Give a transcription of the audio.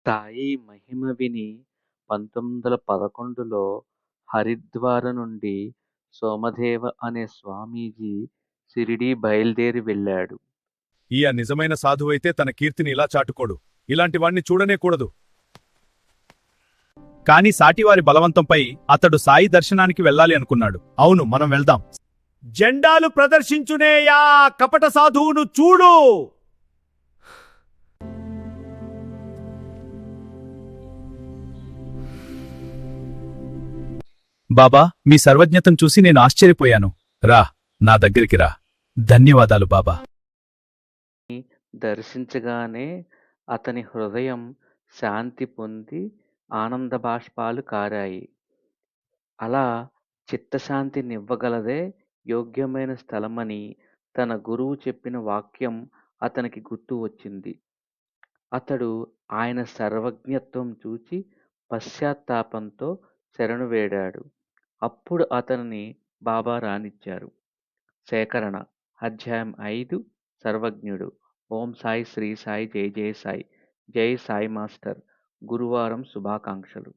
సాయి మహిమ విని 1911లో హరిద్వార్ నుండి సోమదేవ అనే స్వామీజీ షిరిడీ బయలుదేరి వెళ్ళాడు. ఈయ నిజమైన సాధువైతే తన కీర్తిని ఇలా చాటుకోడు. ఇలాంటి వాణ్ణి చూడనే కూడదు. కాని సాటివారి బలవంతంపై అతడు సాయి దర్శనానికి వెళ్ళాలి అనుకున్నాడు. అవును, మనం వెళ్దాం. జెండాలు ప్రదర్శించునేయా కపట సాధువును చూడు. బాబా, మీ సర్వజ్ఞతను చూసి నేను ఆశ్చర్యపోయాను. రా, నా దగ్గరికి రా. ధన్యవాదాలు బాబా. దర్శించగానే అతని హృదయం శాంతి పొంది ఆనంద బాష్పాలు కారాయి. అలా చిత్తశాంతినివ్వగలదే యోగ్యమైన స్థలమని తన గురువు చెప్పిన వాక్యం అతనికి గుర్తు వచ్చింది. అతడు ఆయన సర్వజ్ఞత్వం చూచి పశ్చాత్తాపంతో శరణు వేడాడు. అప్పుడు అతనిని బాబా రానిచ్చారు. సేకరణ అధ్యాయం 5 సర్వజ్ఞుడు. ఓం సాయి శ్రీ సాయి జై జై సాయి. జై సాయి మాస్టర్. గురువారం శుభాకాంక్షలు.